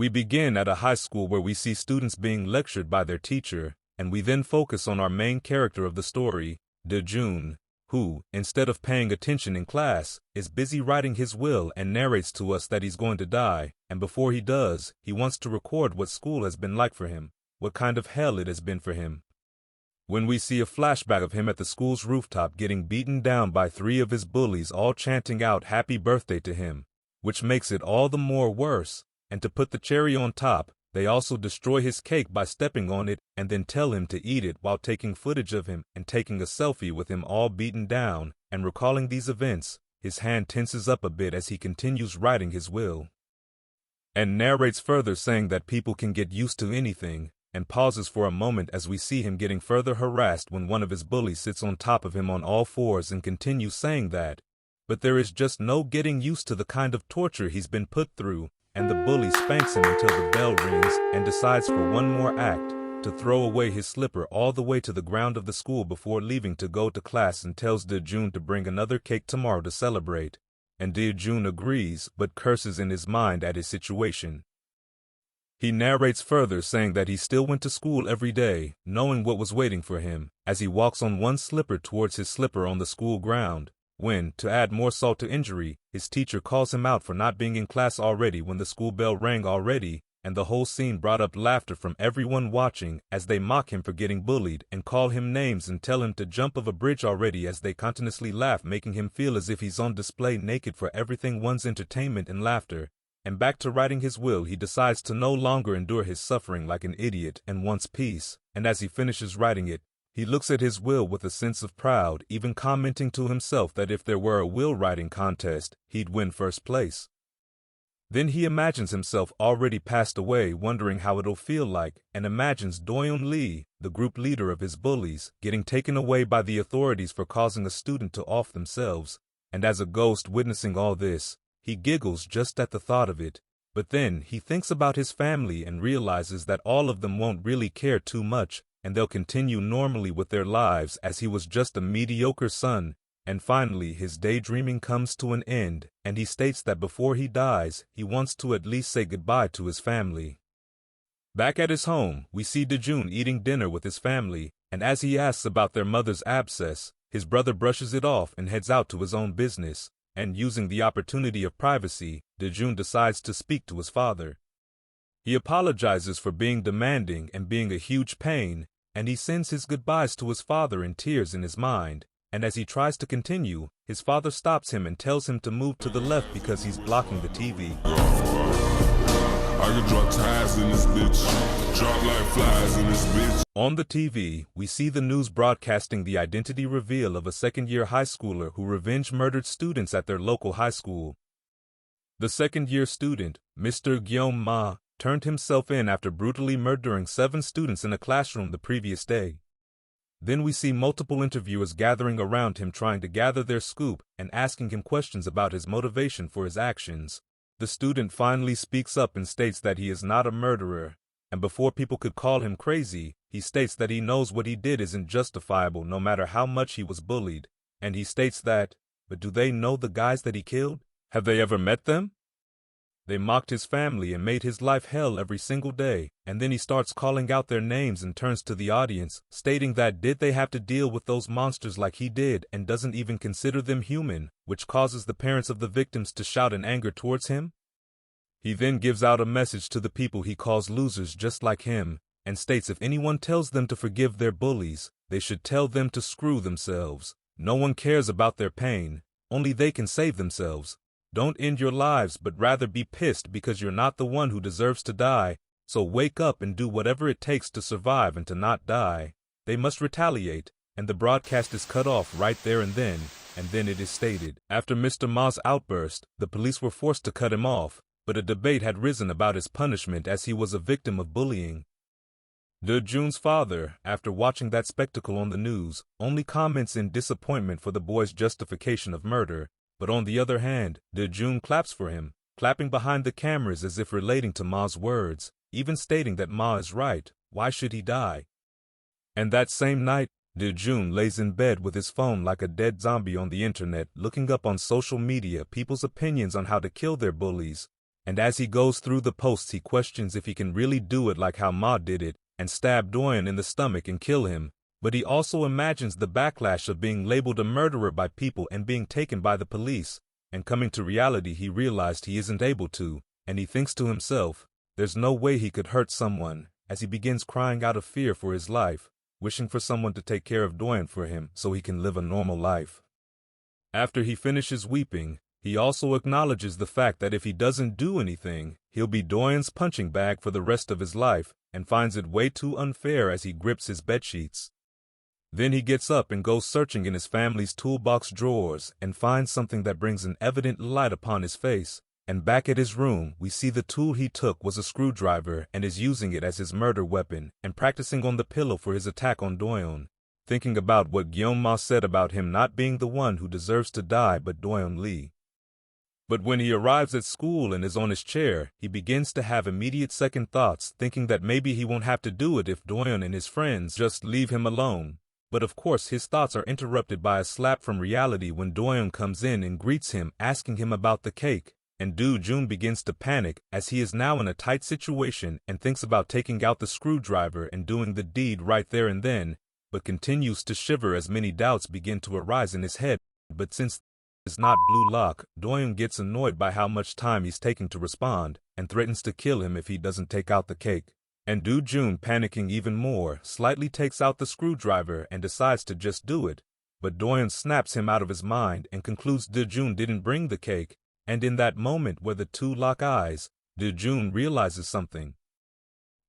We begin at a high school where we see students being lectured by their teacher, and we then focus on our main character of the story, Dejun, who, instead of paying attention in class, is busy writing his will and narrates to us that he's going to die, and before he does, he wants to record what school has been like for him, what kind of hell it has been for him. When we see a flashback of him at the school's rooftop getting beaten down by 3 of his bullies all chanting out happy birthday to him, which makes it all the more worse, and to put the cherry on top, they also destroy his cake by stepping on it and then tell him to eat it while taking footage of him and taking a selfie with him all beaten down, and recalling these events, his hand tenses up a bit as he continues writing his will. And narrates further saying that people can get used to anything, and pauses for a moment as we see him getting further harassed when one of his bullies sits on top of him on all fours and continues saying that, but there is just no getting used to the kind of torture he's been put through, and the bully spanks him until the bell rings and decides for one more act, to throw away his slipper all the way to the ground of the school before leaving to go to class and tells Dejun to bring another cake tomorrow to celebrate, and Dejun agrees but curses in his mind at his situation. He narrates further saying that he still went to school every day, knowing what was waiting for him, as he walks on one slipper towards his slipper on the school ground, when, to add more salt to injury, his teacher calls him out for not being in class already when the school bell rang already, and the whole scene brought up laughter from everyone watching as they mock him for getting bullied and call him names and tell him to jump off a bridge already as they continuously laugh, making him feel as if he's on display naked for everything one's entertainment and laughter. And back to writing his will, he decides to no longer endure his suffering like an idiot and wants peace, and as he finishes writing it, he looks at his will with a sense of pride, even commenting to himself that if there were a will writing contest, he'd win first place. Then he imagines himself already passed away, wondering how it'll feel like, and imagines Doyeon Lee, the group leader of his bullies, getting taken away by the authorities for causing a student to off themselves, and as a ghost witnessing all this, he giggles just at the thought of it, but then he thinks about his family and realizes that all of them won't really care too much, and they'll continue normally with their lives as he was just a mediocre son, and finally his daydreaming comes to an end, and he states that before he dies, he wants to at least say goodbye to his family. Back at his home, we see Dejun eating dinner with his family, and as he asks about their mother's abscess, his brother brushes it off and heads out to his own business, and using the opportunity of privacy, Dejun decides to speak to his father. He apologizes for being demanding and being a huge pain, and he sends his goodbyes to his father in tears in his mind, and as he tries to continue, his father stops him and tells him to move to the left because he's blocking the TV. I can drop ties in this bitch, drop like flies in this bitch. On the TV, we see the news broadcasting the identity reveal of a second-year high schooler who revenge murdered students at their local high school. The second-year student, Mr. Guillaume Ma, turned himself in after brutally murdering 7 students in a classroom the previous day. Then we see multiple interviewers gathering around him trying to gather their scoop and asking him questions about his motivation for his actions. The student finally speaks up and states that he is not a murderer, and before people could call him crazy, he states that he knows what he did isn't justifiable no matter how much he was bullied, and he states that, but do they know the guys that he killed? Have they ever met them? They mocked his family and made his life hell every single day, and then he starts calling out their names and turns to the audience, stating that did they have to deal with those monsters like he did and doesn't even consider them human, which causes the parents of the victims to shout in anger towards him? He then gives out a message to the people he calls losers just like him, and states if anyone tells them to forgive their bullies, they should tell them to screw themselves. No one cares about their pain, only they can save themselves. Don't end your lives but rather be pissed because you're not the one who deserves to die, so wake up and do whatever it takes to survive and to not die. They must retaliate, and the broadcast is cut off right there and then it is stated. After Mr. Ma's outburst, the police were forced to cut him off, but a debate had risen about his punishment as he was a victim of bullying. Dejun's father, after watching that spectacle on the news, only comments in disappointment for the boy's justification of murder, but on the other hand, Dejun claps for him, clapping behind the cameras as if relating to Ma's words, even stating that Ma is right, why should he die? And that same night, Dejun lays in bed with his phone like a dead zombie on the internet, looking up on social media people's opinions on how to kill their bullies, and as he goes through the posts he questions if he can really do it like how Ma did it, and stab Doyon in the stomach and kill him, but he also imagines the backlash of being labeled a murderer by people and being taken by the police, and coming to reality he realized he isn't able to, and he thinks to himself, there's no way he could hurt someone, as he begins crying out of fear for his life, wishing for someone to take care of Doyon for him so he can live a normal life. After he finishes weeping, he also acknowledges the fact that if he doesn't do anything, he'll be Doyon's punching bag for the rest of his life, and finds it way too unfair as he grips his bedsheets. Then he gets up and goes searching in his family's toolbox drawers and finds something that brings an evident light upon his face, and back at his room we see the tool he took was a screwdriver and is using it as his murder weapon and practicing on the pillow for his attack on Doyon, thinking about what Guillaume said about him not being the one who deserves to die but Doyon Lee. But when he arrives at school and is on his chair, he begins to have immediate second thoughts, thinking that maybe he won't have to do it if Doyon and his friends just leave him alone. But of course his thoughts are interrupted by a slap from reality when Doyon comes in and greets him, asking him about the cake, and Do-jun begins to panic as he is now in a tight situation and thinks about taking out the screwdriver and doing the deed right there and then, but continues to shiver as many doubts begin to arise in his head. But since it's not Blue Lock, Doyon gets annoyed by how much time he's taking to respond, and threatens to kill him if he doesn't take out the cake. And Do-jun, panicking even more, slightly takes out the screwdriver and decides to just do it, but Doyon snaps him out of his mind and concludes Do-jun didn't bring the cake, and in that moment where the two lock eyes, Do-jun realizes something.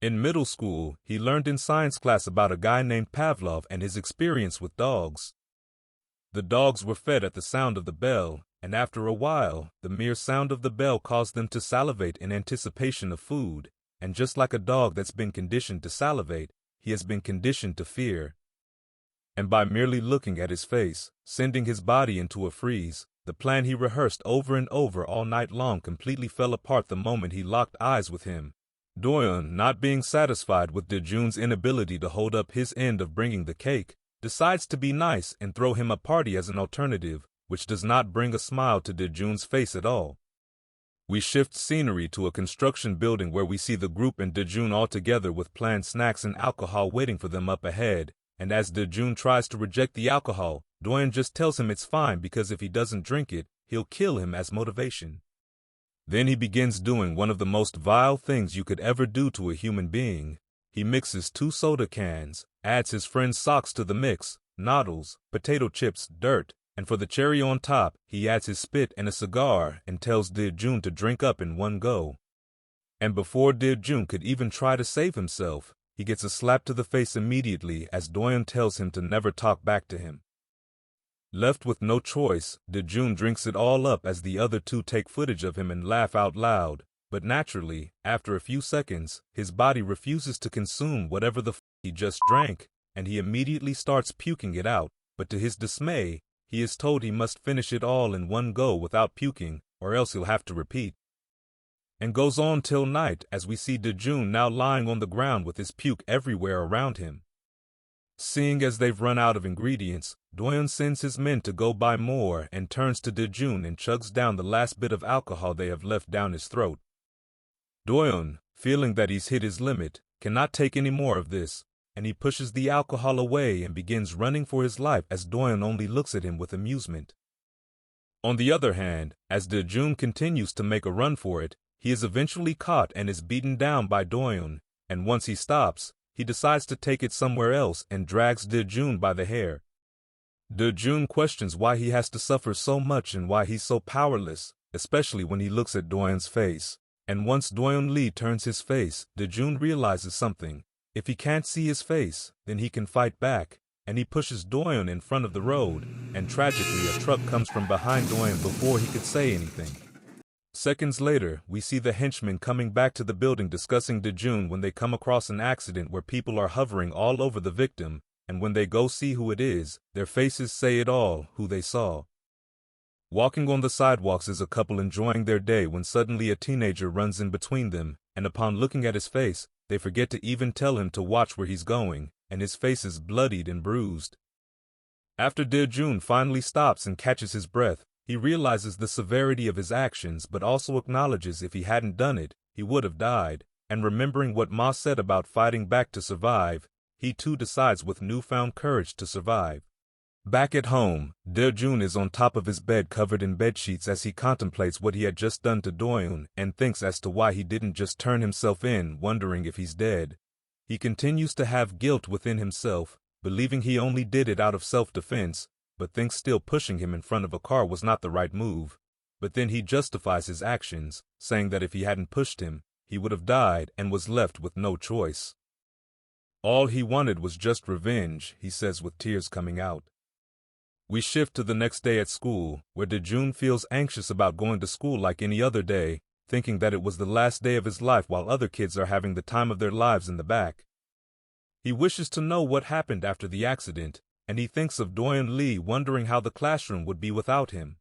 In middle school, he learned in science class about a guy named Pavlov and his experience with dogs. The dogs were fed at the sound of the bell, and after a while, the mere sound of the bell caused them to salivate in anticipation of food, and just like a dog that's been conditioned to salivate, he has been conditioned to fear. And by merely looking at his face, sending his body into a freeze, the plan he rehearsed over and over all night long completely fell apart the moment he locked eyes with him. Doyon, not being satisfied with Do-jun's inability to hold up his end of bringing the cake, decides to be nice and throw him a party as an alternative, which does not bring a smile to Do-jun's face at all. We shift scenery to a construction building where we see the group and Do-jun all together with planned snacks and alcohol waiting for them up ahead, and as Do-jun tries to reject the alcohol, Doyon just tells him it's fine because if he doesn't drink it, he'll kill him as motivation. Then he begins doing one of the most vile things you could ever do to a human being. He mixes 2 soda cans, adds his friend's socks to the mix, noodles, potato chips, dirt, and for the cherry on top, he adds his spit and a cigar and tells Do-jun to drink up in one go. And before Do-jun could even try to save himself, he gets a slap to the face immediately as Doyon tells him to never talk back to him. Left with no choice, Do-jun drinks it all up as the other two take footage of him and laugh out loud, but naturally, after a few seconds, his body refuses to consume whatever the he just drank, and he immediately starts puking it out, but to his dismay, he is told he must finish it all in one go without puking, or else he'll have to repeat. And goes on till night as we see Do-jun now lying on the ground with his puke everywhere around him. Seeing as they've run out of ingredients, Doyon sends his men to go buy more and turns to Do-jun and chugs down the last bit of alcohol they have left down his throat. Doyon, feeling that he's hit his limit, cannot take any more of this, and he pushes the alcohol away and begins running for his life as Doyon only looks at him with amusement. On the other hand, as Do-jun continues to make a run for it, he is eventually caught and is beaten down by Doyon, and once he stops, he decides to take it somewhere else and drags Do-jun by the hair. Do-jun questions why he has to suffer so much and why he's so powerless, especially when he looks at Doyon's face. And once Doyon Lee turns his face, Do-jun realizes something. If he can't see his face, then he can fight back, and he pushes Doyon in front of the road, and tragically a truck comes from behind Doyon before he could say anything. Seconds later, we see the henchmen coming back to the building discussing Do-jun when they come across an accident where people are hovering all over the victim, and when they go see who it is, their faces say it all, who they saw. Walking on the sidewalks is a couple enjoying their day when suddenly a teenager runs in between them, and upon looking at his face, they forget to even tell him to watch where he's going, and his face is bloodied and bruised. After Do-jun finally stops and catches his breath, He realizes the severity of his actions but also acknowledges if he hadn't done it, he would have died, and remembering what Ma said about fighting back to survive, he too decides with newfound courage to survive. Back at home, Jun is on top of his bed covered in bedsheets as he contemplates what he had just done to Doyeon and thinks as to why he didn't just turn himself in, wondering if he's dead. He continues to have guilt within himself, believing he only did it out of self-defense, but thinks still pushing him in front of a car was not the right move. But then he justifies his actions, saying that if he hadn't pushed him, he would have died and was left with no choice. All he wanted was just revenge, he says with tears coming out. We shift to the next day at school, where Jun feels anxious about going to school like any other day, thinking that it was the last day of his life while other kids are having the time of their lives in the back. He wishes to know what happened after the accident, and he thinks of Doyeon Lee wondering how the classroom would be without him.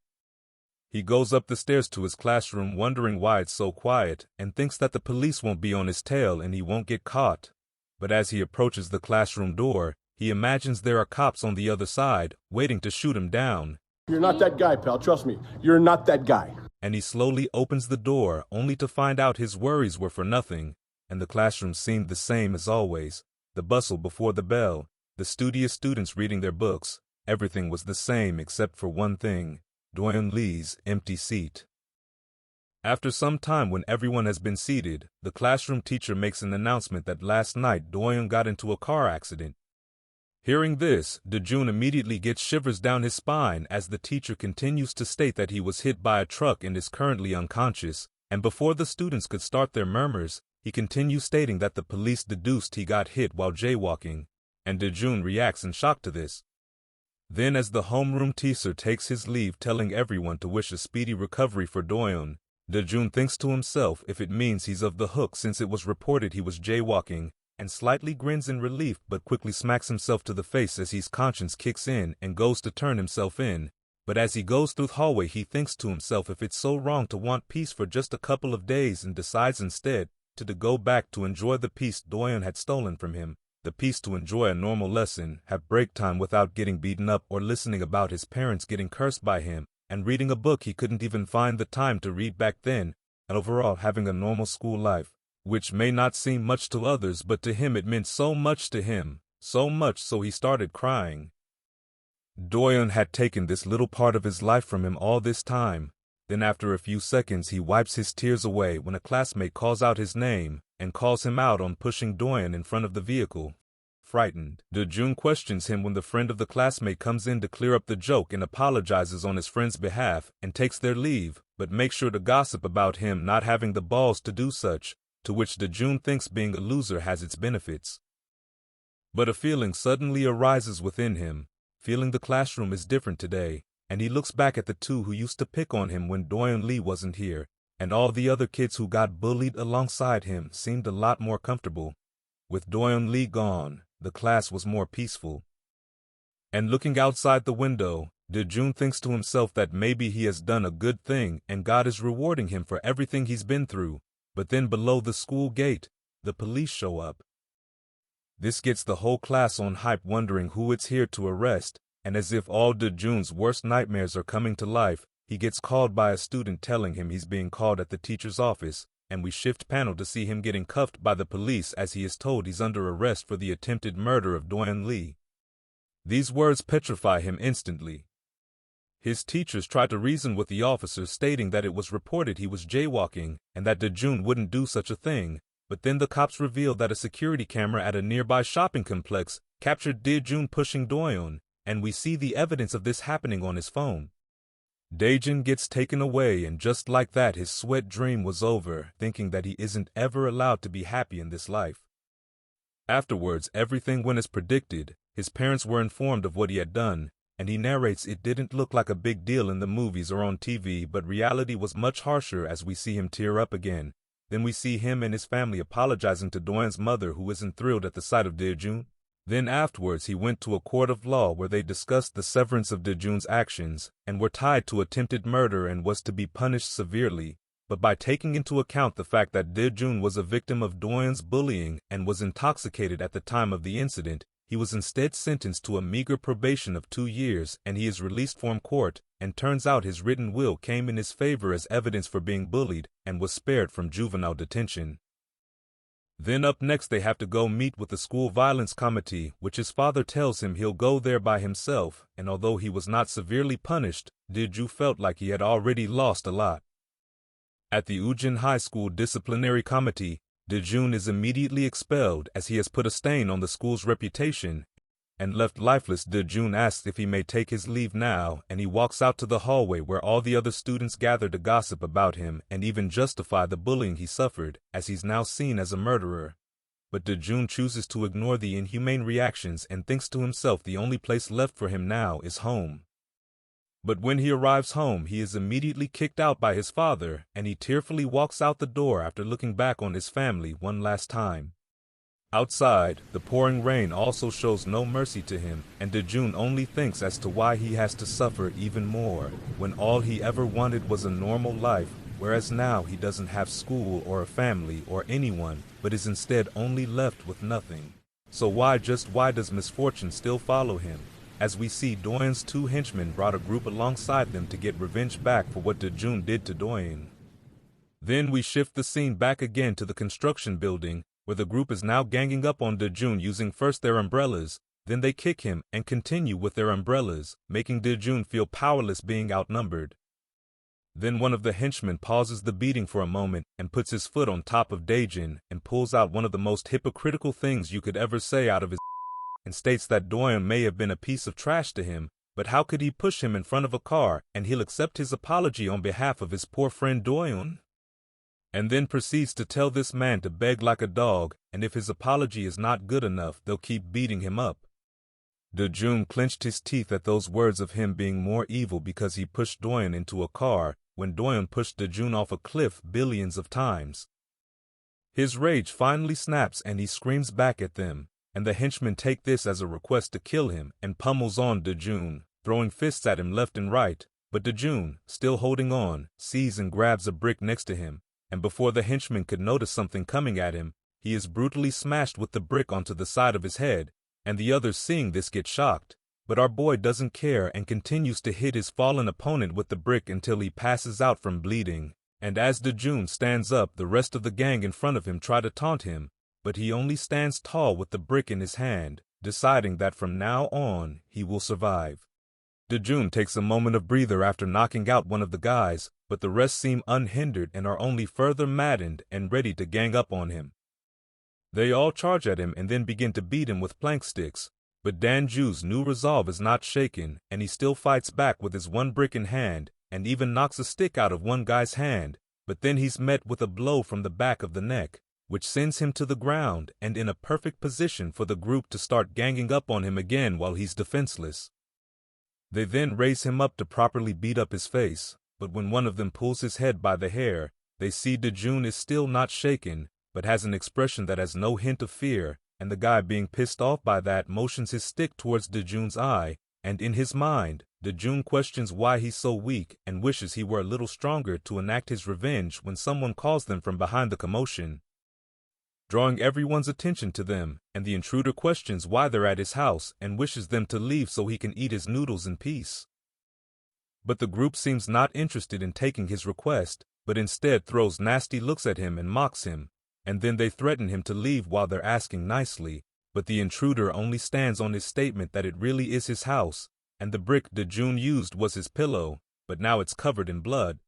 He goes up the stairs to his classroom wondering why it's so quiet, and thinks that the police won't be on his tail and he won't get caught. But as he approaches the classroom door, he imagines there are cops on the other side, waiting to shoot him down. You're not that guy, pal, trust me. You're not that guy. And he slowly opens the door, only to find out his worries were for nothing, and the classroom seemed the same as always. The bustle before the bell, the studious students reading their books, everything was the same except for one thing, Doyeon Lee's empty seat. After some time when everyone has been seated, the classroom teacher makes an announcement that last night Doyeon got into a car accident. Hearing this, Jun immediately gets shivers down his spine as the teacher continues to state that he was hit by a truck and is currently unconscious, and before the students could start their murmurs, he continues stating that the police deduced he got hit while jaywalking, and Jun reacts in shock to this. Then as the homeroom teacher takes his leave telling everyone to wish a speedy recovery for Doyeon, Jun thinks to himself if it means he's off the hook since it was reported he was jaywalking, and slightly grins in relief but quickly smacks himself to the face as his conscience kicks in and goes to turn himself in. But as he goes through the hallway he thinks to himself if it's so wrong to want peace for just a couple of days and decides instead to go back to enjoy the peace Doyeon had stolen from him, the peace to enjoy a normal lesson, have break time without getting beaten up or listening about his parents getting cursed by him, and reading a book he couldn't even find the time to read back then, and overall having a normal school life. Which may not seem much to others, but to him it meant so much to him, so much so he started crying. Doyeon had taken this little part of his life from him all this time. Then after a few seconds he wipes his tears away when a classmate calls out his name and calls him out on pushing Doyeon in front of the vehicle. Frightened, Jun questions him when the friend of the classmate comes in to clear up the joke and apologizes on his friend's behalf and takes their leave, but makes sure to gossip about him not having the balls to do such, to which Jun thinks being a loser has its benefits. But a feeling suddenly arises within him, feeling the classroom is different today, and he looks back at the two who used to pick on him when Doyeon Lee wasn't here, and all the other kids who got bullied alongside him seemed a lot more comfortable. With Doyeon Lee gone, the class was more peaceful. And looking outside the window, Jun thinks to himself that maybe he has done a good thing and God is rewarding him for everything he's been through. But then below the school gate, the police show up. This gets the whole class on hype wondering who it's here to arrest, and as if all Jun's worst nightmares are coming to life, he gets called by a student telling him he's being called at the teacher's office, and we shift panel to see him getting cuffed by the police as he is told he's under arrest for the attempted murder of Doyeon Lee. These words petrify him instantly. His teachers try to reason with the officers stating that it was reported he was jaywalking and that Jun wouldn't do such a thing, but then the cops reveal that a security camera at a nearby shopping complex captured Jun pushing Doyeon, and we see the evidence of this happening on his phone. Daejin gets taken away and just like that his sweat dream was over, thinking that he isn't ever allowed to be happy in this life. Afterwards everything went as predicted, his parents were informed of what he had done, and he narrates it didn't look like a big deal in the movies or on TV, but reality was much harsher as we see him tear up again. Then we see him and his family apologizing to Doyeon's mother who isn't thrilled at the sight of Jun. Then afterwards he went to a court of law where they discussed the severance of Jun's actions and were tied to attempted murder and was to be punished severely, but by taking into account the fact that Jun was a victim of Doyeon's bullying and was intoxicated at the time of the incident, he was instead sentenced to a meager probation of 2 years, and he is released from court, and turns out his written will came in his favor as evidence for being bullied, and was spared from juvenile detention. Then up next they have to go meet with the school violence committee, which his father tells him he'll go there by himself, and although he was not severely punished, Deju felt like he had already lost a lot. At the Ujin High School disciplinary committee, Dejun is immediately expelled as he has put a stain on the school's reputation, and left lifeless. Dejun asks if he may take his leave now, and he walks out to the hallway where all the other students gather to gossip about him and even justify the bullying he suffered, as he's now seen as a murderer. But Dejun chooses to ignore the inhumane reactions and thinks to himself the only place left for him now is home. But when he arrives home, he is immediately kicked out by his father, and he tearfully walks out the door after looking back on his family one last time. Outside, the pouring rain also shows no mercy to him, and Dejun only thinks as to why he has to suffer even more, when all he ever wanted was a normal life, whereas now he doesn't have school or a family or anyone, but is instead only left with nothing. So why does misfortune still follow him? As we see, Doyen's 2 henchmen brought a group alongside them to get revenge back for what Dejun did to Doyen. Then we shift the scene back again to the construction building, where the group is now ganging up on Dejun using first their umbrellas, then they kick him and continue with their umbrellas, making Dejun feel powerless, being outnumbered. Then one of the henchmen pauses the beating for a moment and puts his foot on top of Dejun and pulls out one of the most hypocritical things you could ever say out of his and states that Doyen may have been a piece of trash to him, but how could he push him in front of a car and he'll accept his apology on behalf of his poor friend Doyen? And then proceeds to tell this man to beg like a dog, and if his apology is not good enough, they'll keep beating him up. Dejun clenched his teeth at those words of him being more evil because he pushed Doyen into a car, when Doyen pushed Dejun off a cliff billions of times. His rage finally snaps and he screams back at them, and the henchmen take this as a request to kill him and pummels on Dejun, throwing fists at him left and right, but Dejun, still holding on, sees and grabs a brick next to him, and before the henchman could notice something coming at him, he is brutally smashed with the brick onto the side of his head, and the others seeing this get shocked, but our boy doesn't care and continues to hit his fallen opponent with the brick until he passes out from bleeding, and as Dejun stands up, the rest of the gang in front of him try to taunt him, but he only stands tall with the brick in his hand, deciding that from now on, he will survive. Dejun takes a moment of breather after knocking out one of the guys, but the rest seem unhindered and are only further maddened and ready to gang up on him. They all charge at him and then begin to beat him with plank sticks, but Danju's new resolve is not shaken, and he still fights back with his one brick in hand, and even knocks a stick out of one guy's hand, but then he's met with a blow from the back of the neck, which sends him to the ground and in a perfect position for the group to start ganging up on him again while he's defenseless. They then raise him up to properly beat up his face, but when one of them pulls his head by the hair, they see Dejun is still not shaken, but has an expression that has no hint of fear, and the guy being pissed off by that motions his stick towards Dejun's eye, and in his mind, Dejun questions why he's so weak and wishes he were a little stronger to enact his revenge when someone calls them from behind the commotion, drawing everyone's attention to them, and the intruder questions why they're at his house and wishes them to leave so he can eat his noodles in peace. But the group seems not interested in taking his request, but instead throws nasty looks at him and mocks him, and then they threaten him to leave while they're asking nicely, but the intruder only stands on his statement that it really is his house, and the brick Dejun used was his pillow, but now it's covered in blood.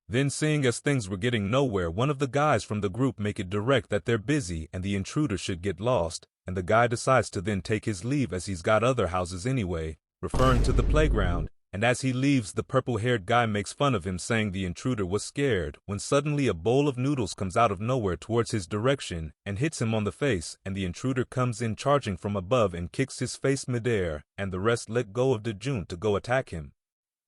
Then, seeing as things were getting nowhere, one of the guys from the group make it direct that they're busy and the intruder should get lost, and the guy decides to then take his leave as he's got other houses anyway, referring to the playground, and as he leaves, the purple-haired guy makes fun of him saying the intruder was scared, when suddenly a bowl of noodles comes out of nowhere towards his direction and hits him on the face, and the intruder comes in charging from above and kicks his face midair, and the rest let go of Dejun to go attack him.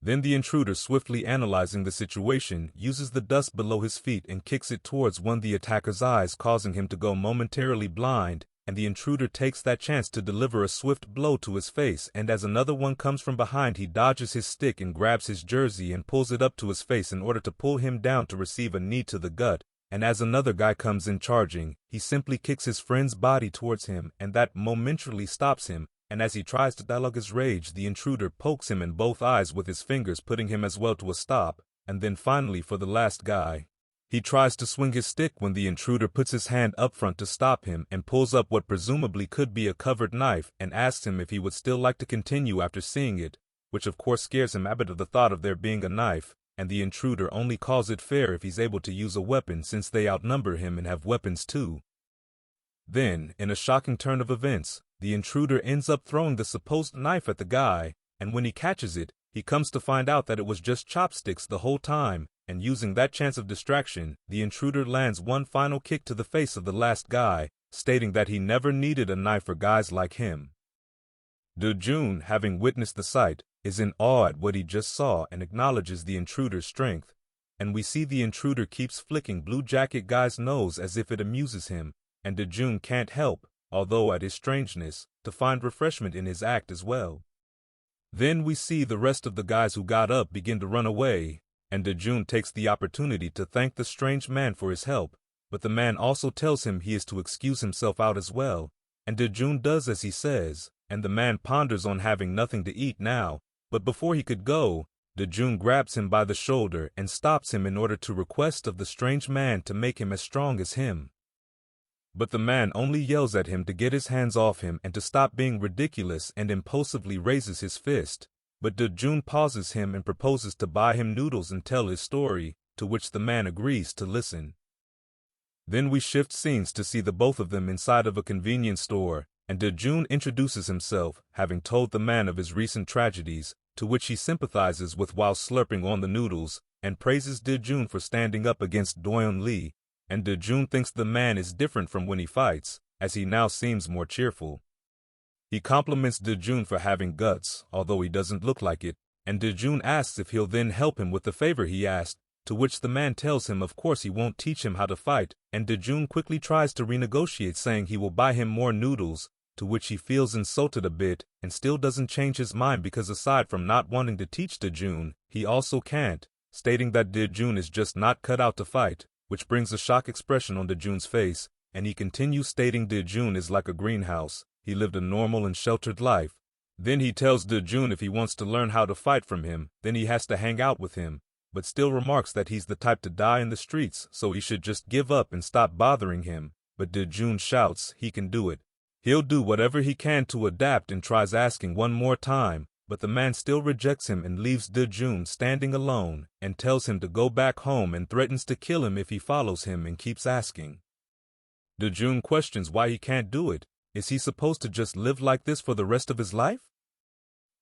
Then the intruder, swiftly analyzing the situation, uses the dust below his feet and kicks it towards one of the attacker's eyes, causing him to go momentarily blind, and the intruder takes that chance to deliver a swift blow to his face, and as another one comes from behind, he dodges his stick and grabs his jersey and pulls it up to his face in order to pull him down to receive a knee to the gut, and as another guy comes in charging, he simply kicks his friend's body towards him, and that momentarily stops him, and as he tries to dialogue his rage, the intruder pokes him in both eyes with his fingers, putting him as well to a stop, and then finally for the last guy. He tries to swing his stick when the intruder puts his hand up front to stop him and pulls up what presumably could be a covered knife and asks him if he would still like to continue after seeing it, which of course scares him a bit of the thought of there being a knife, and the intruder only calls it fair if he's able to use a weapon since they outnumber him and have weapons too. Then, in a shocking turn of events, the intruder ends up throwing the supposed knife at the guy, and when he catches it, he comes to find out that it was just chopsticks the whole time, and using that chance of distraction, the intruder lands one final kick to the face of the last guy, stating that he never needed a knife for guys like him. Do-jun, having witnessed the sight, is in awe at what he just saw and acknowledges the intruder's strength, and we see the intruder keeps flicking Blue Jacket guy's nose as if it amuses him, and Do-jun can't help, although at his strangeness, to find refreshment in his act as well. Then we see the rest of the guys who got up begin to run away, and Do-jun takes the opportunity to thank the strange man for his help, but the man also tells him he is to excuse himself out as well, and Do-jun does as he says, and the man ponders on having nothing to eat now, but before he could go, Do-jun grabs him by the shoulder and stops him in order to request of the strange man to make him as strong as him. But the man only yells at him to get his hands off him and to stop being ridiculous and impulsively raises his fist, but Do-jun pauses him and proposes to buy him noodles and tell his story, to which the man agrees to listen. Then we shift scenes to see the both of them inside of a convenience store, and Do-jun introduces himself, having told the man of his recent tragedies, to which he sympathizes with while slurping on the noodles, and praises Do-jun for standing up against Doyon Lee, and Do-jun thinks the man is different from when he fights, as he now seems more cheerful. He compliments Do-jun for having guts, although he doesn't look like it, and Do-jun asks if he'll then help him with the favor he asked, to which the man tells him of course he won't teach him how to fight, and Do-jun quickly tries to renegotiate saying he will buy him more noodles, to which he feels insulted a bit, and still doesn't change his mind because aside from not wanting to teach Do-jun, he also can't, stating that Do-jun is just not cut out to fight, which brings a shock expression on Do-jun's face, and he continues stating Do-jun is like a greenhouse, he lived a normal and sheltered life. Then he tells Do-jun if he wants to learn how to fight from him, then he has to hang out with him, but still remarks that he's the type to die in the streets, so he should just give up and stop bothering him, but Do-jun shouts he can do it. He'll do whatever he can to adapt and tries asking one more time, but the man still rejects him and leaves Do-jun standing alone and tells him to go back home and threatens to kill him if he follows him and keeps asking. Do-jun questions why he can't do it. Is he supposed to just live like this for the rest of his life?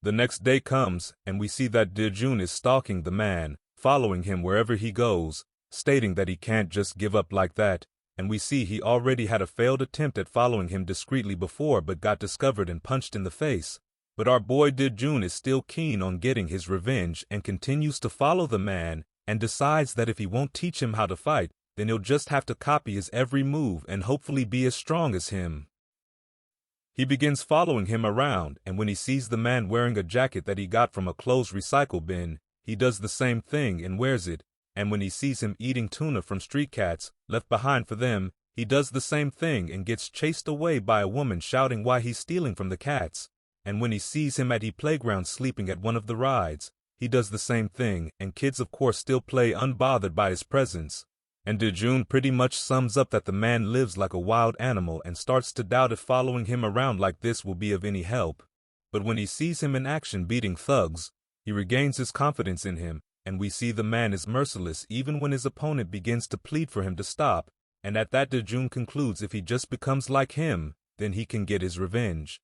The next day comes, and we see that Do-jun is stalking the man, following him wherever he goes, stating that he can't just give up like that, and we see he already had a failed attempt at following him discreetly before but got discovered and punched in the face. But our boy Do-jun is still keen on getting his revenge and continues to follow the man and decides that if he won't teach him how to fight, then he'll just have to copy his every move and hopefully be as strong as him. He begins following him around, and when he sees the man wearing a jacket that he got from a clothes recycle bin, he does the same thing and wears it, and when he sees him eating tuna from street cats, left behind for them, he does the same thing and gets chased away by a woman shouting why he's stealing from the cats, and when he sees him at the playground sleeping at one of the rides, he does the same thing, and kids of course still play unbothered by his presence. And Do-jun pretty much sums up that the man lives like a wild animal and starts to doubt if following him around like this will be of any help. But when he sees him in action beating thugs, he regains his confidence in him, and we see the man is merciless even when his opponent begins to plead for him to stop, and at that Do-jun concludes if he just becomes like him, then he can get his revenge.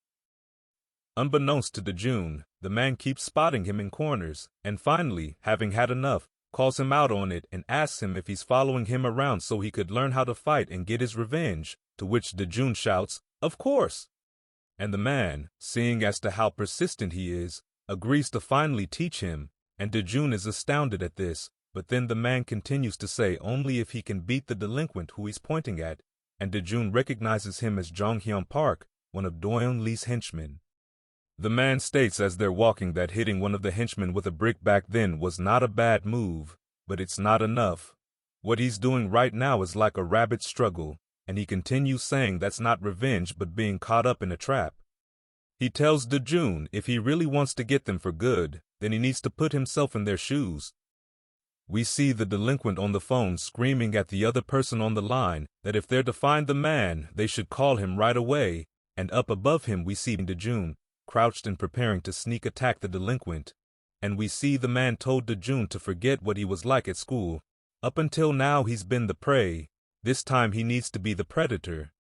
Unbeknownst to Do-jun, the man keeps spotting him in corners, and finally, having had enough, calls him out on it and asks him if he's following him around so he could learn how to fight and get his revenge, to which Do-jun shouts, "Of course!" And the man, seeing as to how persistent he is, agrees to finally teach him, and Do-jun is astounded at this, but then the man continues to say only if he can beat the delinquent who he's pointing at, and Do-jun recognizes him as Jong-hyun Park, one of Doyon Lee's henchmen. The man states as they're walking that hitting one of the henchmen with a brick back then was not a bad move, but it's not enough. What he's doing right now is like a rabid struggle, and he continues saying that's not revenge but being caught up in a trap. He tells Dejun if he really wants to get them for good, then he needs to put himself in their shoes. We see the delinquent on the phone screaming at the other person on the line that if they're to find the man, they should call him right away, and up above him we see Dejun, crouched and preparing to sneak attack the delinquent. And we see the man told Dejun to forget what he was like at school. Up until now he's been the prey, this time he needs to be the predator.